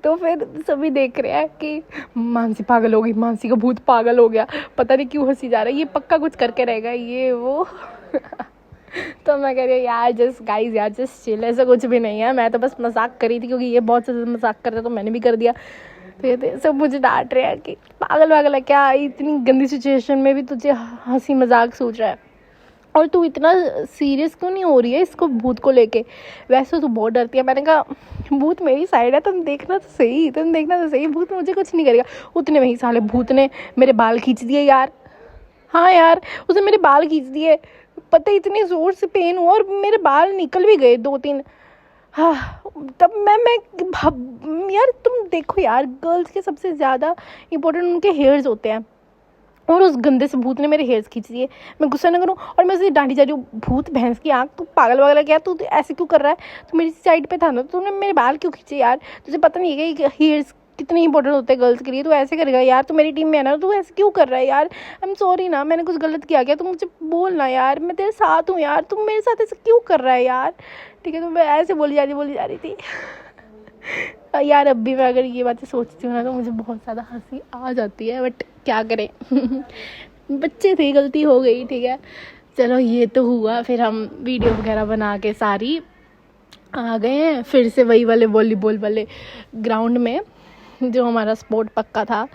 तो फिर सभी देख रहे हैं कि मानसी पागल हो गई, मानसी का भूत पागल हो गया, पता नहीं क्यों हंसी जा रहा है, ये पक्का कुछ करके रहेगा ये वो तो मैं कह रही हूँ यार जस्ट चिल, ऐसा कुछ भी नहीं है, मैं तो बस मजाक करी थी क्योंकि ये बहुत ज़्यादा मजाक कर रहा, तो मैंने भी कर दिया। तो ये सब मुझे डांट रहे हैं कि पागल है क्या, इतनी गंदी सिचुएशन में भी तुझे हंसी मजाक सूझ रहा है, और तू इतना सीरियस क्यों नहीं हो रही है इसको भूत को लेके, वैसे तो बहुत डरती है। मैंने कहा भूत मेरी साइड है, तुम देखना तो सही, भूत मुझे कुछ नहीं करेगा। उतने में ही साले भूत ने मेरे बाल खींच दिए यार, हाँ यार उसने मेरे बाल खींच दिए, पता है इतनी ज़ोर से पेन हुआ और मेरे बाल निकल भी गए 2-3। हाँ तब मैं यार तुम देखो यार, गर्ल्स के सबसे ज़्यादा इम्पोर्टेंट उनके हेयर्स होते हैं, और उस गंदे से भूत ने मेरे हेयर्स खींच दिए। मैं गुस्सा ना करूँ और मैं उसे डांटी जा रही हूँ, भूत भैंस की आँख, तू पागल वगैरह क्या, तू ऐसे क्यों कर रहा है, तू मेरी साइड पे था ना, तूने मेरे बाल क्यों खींचे यार, तुझे पता नहीं है कि हेयर्स कितने इंपॉर्टेंट होते हैं गर्ल्स के लिए, तू ऐसे करेगा यार, तू मेरी टीम में है ना, तू ऐसे क्यों कर रहा है यार, आई एम सॉरी ना, मैंने कुछ गलत किया क्या, तू मुझे बोलना यार, मैं तेरे साथ हूँ यार, तुम मेरे साथ ऐसे क्यों कर रहा है यार, ठीक है। तो मैं ऐसे बोली जा रही थी यार। अब भी मैं अगर ये बातें सोचती हूँ ना तो मुझे बहुत ज़्यादा हंसी आ जाती है, बट क्या करें बच्चे थे, गलती हो गई, ठीक है। चलो ये तो हुआ, फिर हम वीडियो वगैरह बना के सारी आ गए हैं फिर से वही वाले वॉलीबॉल वाले ग्राउंड में जो हमारा स्पोर्ट पक्का था।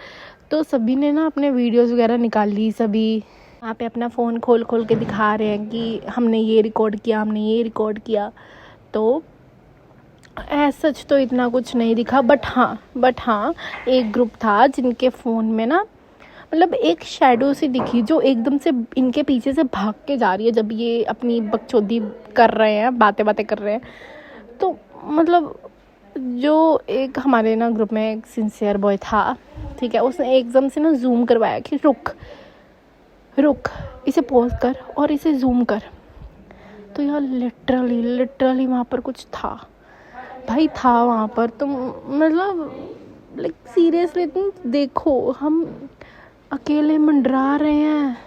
तो सभी ने ना अपने वीडियोस वगैरह निकाल ली, सभी वहाँ पे अपना फ़ोन खोल के दिखा रहे हैं कि हमने ये रिकॉर्ड किया। तो सच तो इतना कुछ नहीं दिखा, बट हाँ एक ग्रुप था जिनके फ़ोन में ना मतलब एक शैडो सी दिखी जो एकदम से इनके पीछे से भाग के जा रही है जब ये अपनी बकचोदी कर रहे हैं, बातें कर रहे हैं। तो मतलब जो एक हमारे ना ग्रुप में एक सिंसियर बॉय था, ठीक है, उसने एकदम से ना जूम करवाया कि रुक इसे पॉज कर और इसे जूम कर। तो यार लिटरली वहाँ पर कुछ था भाई, था वहाँ पर। तो मतलब लाइक सीरियसली तुम देखो, हम अकेले मंडरा रहे हैं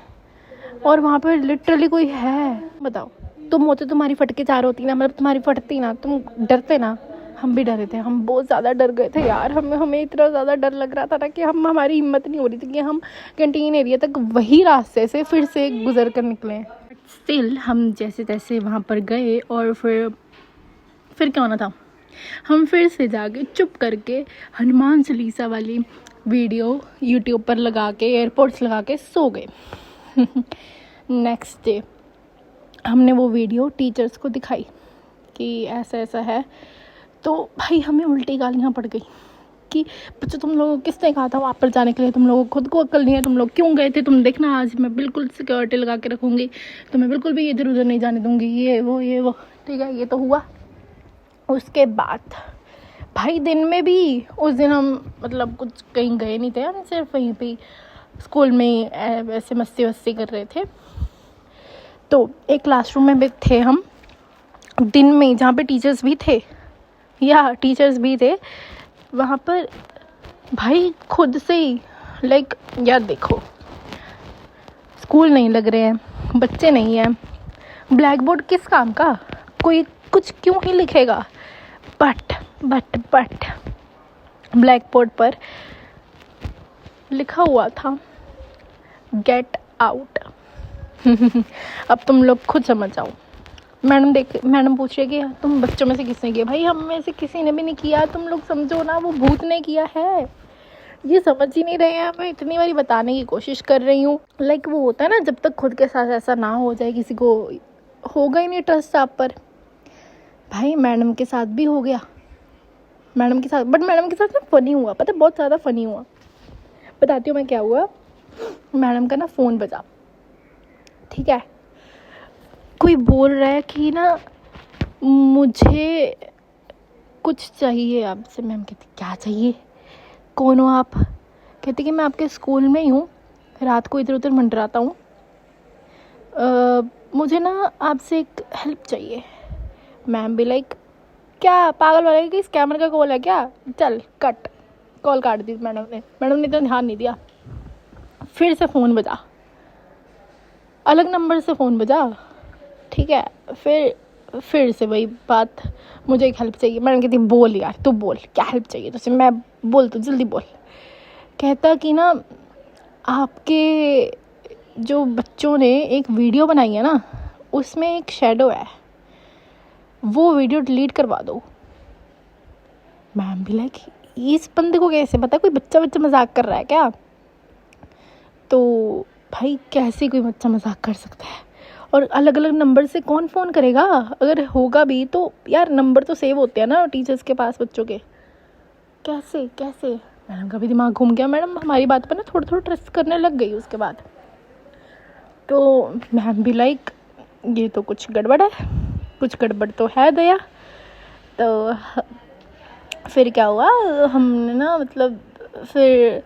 और वहाँ पर लिटरली कोई है। बताओ तुम होते, तुम्हारी फटके 4 होती ना, मतलब तुम्हारी फटती ना, तुम डरते ना। हम भी डरे थे, हम बहुत ज़्यादा डर गए थे यार। हमें इतना ज़्यादा डर लग रहा था ना कि हमारी हिम्मत नहीं हो रही थी कि हम कैंटीन एरिया तक वही रास्ते से फिर से गुजर कर निकलें। स्टिल हम जैसे तैसे वहाँ पर गए और फिर क्या होना था, हम फिर से जाके चुप करके हनुमान चालीसा वाली वीडियो यूट्यूब पर लगा के एयरपोर्ट्स लगा के सो गए। नेक्स्ट डे हमने वो वीडियो टीचर्स को दिखाई कि ऐसा ऐसा है, तो भाई हमें उल्टी गालियाँ पड़ गई कि बच्चों तुम लोगों को किसने कहा था वहाँ पर जाने के लिए, तुम लोगों को खुद को अक्ल नहीं है, तुम लोग क्यों गए थे, तुम देखना आज मैं बिल्कुल सिक्योरिटी लगा के रखूँगी, तुम्हें बिल्कुल भी इधर उधर नहीं जाने दूँगी, ये वो। ठीक है, ये तो हुआ। उसके बाद भाई दिन में भी उस दिन हम मतलब कुछ कहीं गए नहीं थे, हम सिर्फ वहीं पे स्कूल में ही ऐसे मस्ती वस्ती कर रहे थे। तो एक क्लासरूम में भी थे हम दिन में, जहाँ पे टीचर्स भी थे वहाँ पर। भाई खुद से ही लाइक यार देखो, स्कूल नहीं लग रहे हैं, बच्चे नहीं हैं, ब्लैक बोर्ड किस काम का, कोई कुछ क्यों ही लिखेगा। बट ब्लैक बोर्ड पर लिखा हुआ था गेट आउट। अब तुम लोग खुद समझ जाओ। मैडम पूछ रही है कि तुम बच्चों में से किसने किया। भाई हम में से किसी ने भी नहीं किया, तुम लोग समझो ना, वो भूत ने किया है। ये समझ ही नहीं रहे हैं। मैं इतनी बारी बताने की कोशिश कर रही हूँ, लाइक वो होता है ना, जब तक खुद के साथ ऐसा ना हो जाए, किसी को होगा ही नहीं ट्रस्ट आप पर। भाई मैडम के साथ भी हो गया, मैडम के साथ ना फ़नी हुआ, पता है, बहुत ज़्यादा फ़नी हुआ। बताती हूँ मैं क्या हुआ। मैडम का ना फ़ोन बजा, ठीक है, कोई बोल रहा है कि ना मुझे कुछ चाहिए आपसे। मैम कहती क्या चाहिए, कौन हो आप। कहती कि मैं आपके स्कूल में ही हूँ, रात को इधर उधर मंडराता हूँ, मुझे ना आपसे एक हेल्प चाहिए। मैम भी लाइक क्या पागल वाले की स्कैमर का कॉल है क्या, चल कट। कॉल काट दी मैडम ने तो ध्यान नहीं दिया। फिर से फ़ोन बजा, अलग नंबर से फ़ोन बजा, ठीक है। फिर से वही बात, मुझे एक हेल्प चाहिए। मैडम कहती बोल यार, तू बोल क्या हेल्प चाहिए तुझसे, मैं बोल, तू जल्दी बोल। कहता कि ना आपके जो बच्चों ने एक वीडियो बनाई है ना, उसमें एक शैडो है, वो वीडियो डिलीट करवा दो। मैम भी लाइक इस बंदे को कैसे पता, कोई बच्चा मजाक कर रहा है क्या। तो भाई कैसे कोई बच्चा मजाक कर सकता है, और अलग अलग नंबर से कौन फ़ोन करेगा, अगर होगा भी तो यार नंबर तो सेव होते हैं ना टीचर्स के पास बच्चों के, कैसे। मैडम का भी दिमाग घूम गया। मैडम हमारी बात पर ना थोड़ा ट्रस्ट करने लग गई उसके बाद। तो मैम भी लाइक ये तो कुछ गड़बड़ है, कुछ गड़बड़ तो है दया। तो फिर क्या हुआ, हमने ना मतलब फिर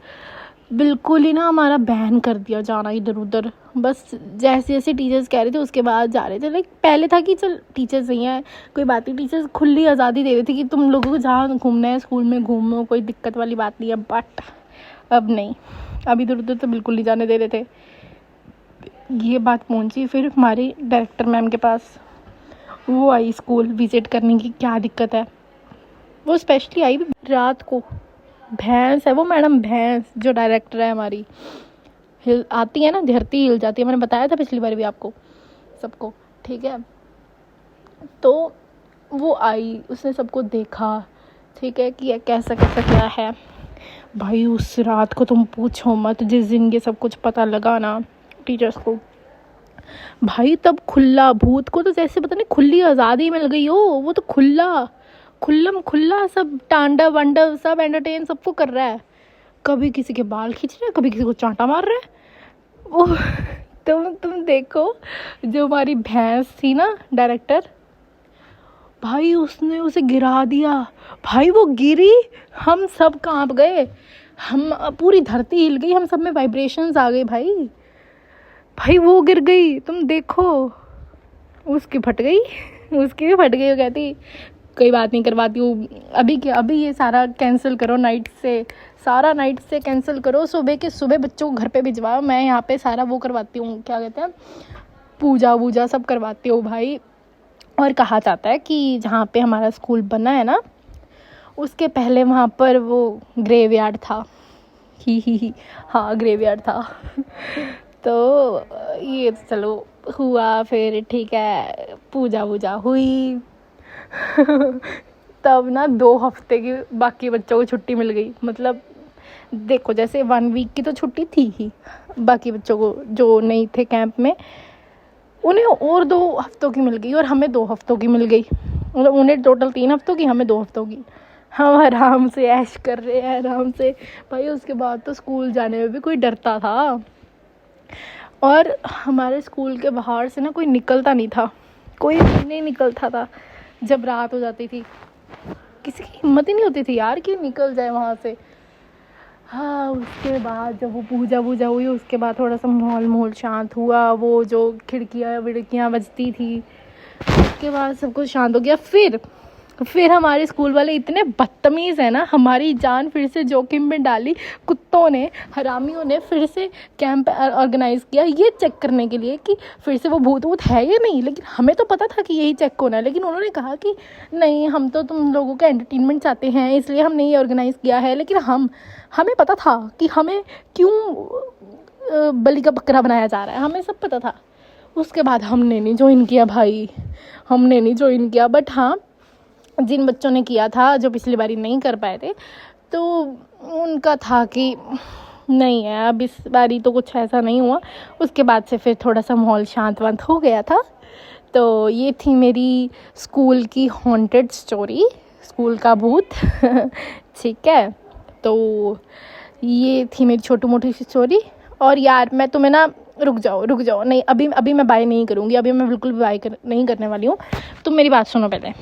बिल्कुल ही ना हमारा बैन कर दिया जाना इधर उधर। बस जैसे टीचर्स कह रहे थे उसके बाद जा रहे थे। लाइक पहले था कि चल टीचर्स नहीं है कोई बात नहीं, टीचर्स खुली आज़ादी दे रहे थे कि तुम लोगों को जहाँ घूमना है स्कूल में घूमो, कोई दिक्कत वाली बात नहीं है। बट अब नहीं, अब इधर उधर तो बिल्कुल नहीं जाने दे रहे थे। ये बात पहुँची फिर हमारी डायरेक्टर मैम के पास। वो आई स्कूल विज़िट करने की क्या दिक्कत है, वो स्पेशली आई रात को। भैंस है वो मैडम, भैंस जो डायरेक्टर है हमारी, हिल आती है ना, धरती हिल जाती है। मैंने बताया था पिछली बार भी आपको सबको, ठीक है। तो वो आई, उसने सबको देखा, ठीक है, कि कैसा क्या है। भाई उस रात को तुम पूछो मत, जिस दिन ये सब कुछ पता लगा ना टीचर्स को, भाई तब खुला भूत को तो जैसे पता नहीं खुली आज़ादी मिल गई हो। वो तो खुल्ला सब टांडव वांडव सब एंटरटेन सबको कर रहा है। कभी किसी के बाल खींच रहा है, कभी किसी को चांटा मार रहा है। वो तुम देखो, जो हमारी भैंस थी ना डायरेक्टर, भाई उसने उसे गिरा दिया। भाई वो गिरी, हम सब कांप गए, हम पूरी धरती हिल गई, हम सब में वाइब्रेशंस आ गए। भाई वो गिर गई, तुम देखो, उसकी भी फट गई। वो कहती कोई बात नहीं, करवाती हूँ अभी ये सारा कैंसिल करो, नाइट से कैंसिल करो, सुबह बच्चों को घर पे भिजवाओ, मैं यहाँ पे सारा वो करवाती हूँ, क्या कहते हैं, पूजा सब करवाती हूँ भाई। और कहा जाता है कि जहाँ पे हमारा स्कूल बना है ना, उसके पहले वहाँ पर वो ग्रेवयार्ड था। हाँ ग्रेवयार्ड था। तो ये चलो हुआ फिर, ठीक है, पूजा वूजा हुई। तब ना 2 हफ्ते की बाकी बच्चों को छुट्टी मिल गई। मतलब देखो, जैसे 1 वीक की तो छुट्टी थी ही, बाकी बच्चों को जो नहीं थे कैंप में उन्हें और 2 हफ्तों की मिल गई और हमें 2 हफ्तों की मिल गई। मतलब उन्हें टोटल 3 हफ्तों की, हमें 2 हफ्तों की। हम आराम से ऐश कर रहे हैं, आराम से। भाई उसके बाद तो स्कूल जाने में भी कोई डरता था। और हमारे स्कूल के बाहर से ना कोई निकलता नहीं था, कोई नहीं निकलता था जब रात हो जाती थी। किसी की हिम्मत ही नहीं होती थी यार कि निकल जाए वहाँ से। हाँ, उसके बाद जब वो पूजा वूजा हुई, उसके बाद थोड़ा सा माहौल शांत हुआ। वो जो खिड़कियाँ विड़कियाँ बजती थी, उसके बाद सब कुछ शांत हो गया। फिर हमारे स्कूल वाले इतने बदतमीज़ हैं ना, हमारी जान फिर से जोखिम में डाली। कुत्तों ने, हरामियों ने फिर से कैंप ऑर्गेनाइज़ किया ये चेक करने के लिए कि फिर से वो भूत वूत है या नहीं। लेकिन हमें तो पता था कि यही चेक होना है, लेकिन उन्होंने कहा कि नहीं, हम तो तुम लोगों का एंटरटेनमेंट चाहते हैं, इसलिए हमने ये ऑर्गेनाइज़ किया है। लेकिन हमें पता था कि हमें क्यों बलि का बकरा बनाया जा रहा है, हमें सब पता था। उसके बाद हमने नहीं ज्वाइन किया भाई, हमने नहीं ज्वाइन किया। बट हाँ, जिन बच्चों ने किया था, जो पिछली बारी नहीं कर पाए थे, तो उनका था कि नहीं है, अब इस बारी तो कुछ ऐसा नहीं हुआ। उसके बाद से फिर थोड़ा सा माहौल शांत वांत हो गया था। तो ये थी मेरी स्कूल की हॉन्टेड स्टोरी, स्कूल का भूत। ठीक है, तो ये थी मेरी छोटी मोटी सी स्टोरी। और यार मैं तुम्हें ना, रुक जाओ, नहीं, अभी मैं बाय नहीं करूँगी, अभी मैं बिल्कुल भी बाय नहीं करने वाली हूँ। तुम मेरी बात सुनो पहले।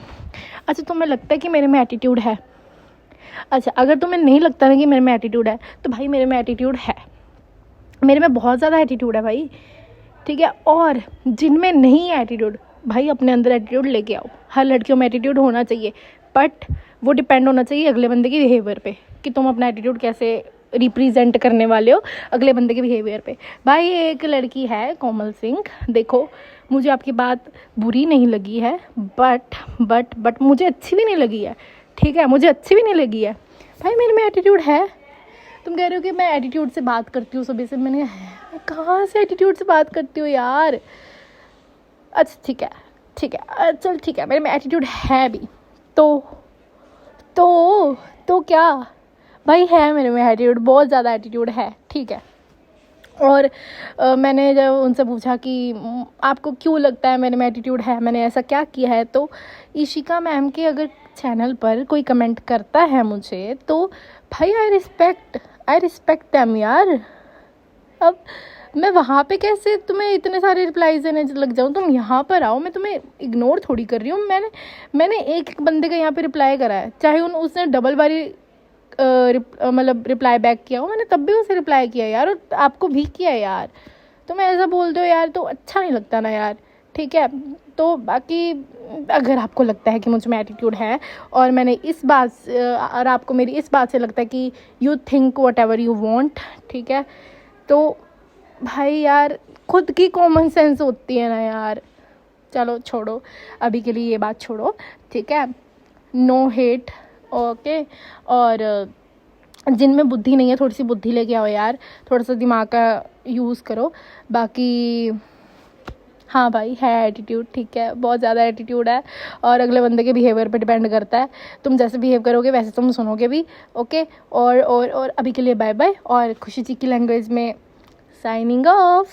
अच्छा, तुम्हें लगता है कि मेरे में एटीट्यूड है? अच्छा, अगर तुम्हें नहीं लगता ना कि मेरे में एटीट्यूड है, तो भाई मेरे में एटीट्यूड है, मेरे में बहुत ज़्यादा एटीट्यूड है भाई। ठीक है, और जिनमें नहीं है एटीट्यूड, भाई अपने अंदर एटीट्यूड लेके आओ। हर लड़कियों में एटीट्यूड होना चाहिए, बट वो डिपेंड होना चाहिए अगले बंदे के बिहेवियर पे, कि तुम अपना एटीट्यूड कैसे रिप्रेजेंट करने वाले हो अगले बंदे के बिहेवियर पे। भाई एक लड़की है कोमल सिंह, देखो मुझे आपकी बात बुरी नहीं लगी है, बट मुझे अच्छी भी नहीं लगी है। ठीक है, मुझे अच्छी भी नहीं लगी है। भाई मेरे में एटीट्यूड है। तुम कह रहे हो कि मैं एटीट्यूड से बात करती हूँ सुबह से, मैंने कहाँ से एटीट्यूड से बात करती हूँ यार। अच्छा ठीक है, चल ठीक है, मेरे में एटीट्यूड है भी, तो क्या भाई, है मेरे में एटीट्यूड, बहुत ज़्यादा एटीट्यूड है। ठीक है, और मैंने जब उनसे पूछा कि आपको क्यों लगता है मेरे में एटीट्यूड है, मैंने ऐसा क्या किया है, तो ईशिका मैम के अगर चैनल पर कोई कमेंट करता है मुझे, तो भाई आई रिस्पेक्ट देम यार। अब मैं वहाँ पे कैसे तुम्हें इतने सारे रिप्लाईज देने लग जाऊँ? तुम यहाँ पर आओ, मैं तुम्हें इग्नोर थोड़ी कर रही हूँ। मैंने एक बंदे का यहाँ पे रिप्लाई करा है, चाहे उसने डबल बारी मतलब रिप्लाई बैक किया हो, मैंने तब भी उसे रिप्लाई किया यार, और आपको भी किया यार। तुम ऐसा बोल दो यार, तो अच्छा नहीं लगता ना यार। ठीक है, तो बाकी अगर आपको लगता है कि मुझ में एटीट्यूड है, और मैंने इस बात और आपको मेरी इस बात से लगता है कि you think what ever you want, ठीक है, तो भाई यार खुद की कॉमन सेंस होती है ना यार। चलो छोड़ो, अभी के लिए ये बात छोड़ो, ठीक है, नो हेट, ओके। और जिनमें बुद्धि नहीं है, थोड़ी सी बुद्धि लेके आओ यार, थोड़ा सा दिमाग का यूज़ करो। बाकी हाँ भाई, है एटीट्यूड, ठीक है, बहुत ज़्यादा एटीट्यूड है, और अगले बंदे के बिहेवियर पे डिपेंड करता है। तुम जैसे बिहेव करोगे वैसे तुम सुनोगे भी, ओके। और अभी के लिए बाय बाय, और खुशी जी की लैंग्वेज में साइनिंग ऑफ।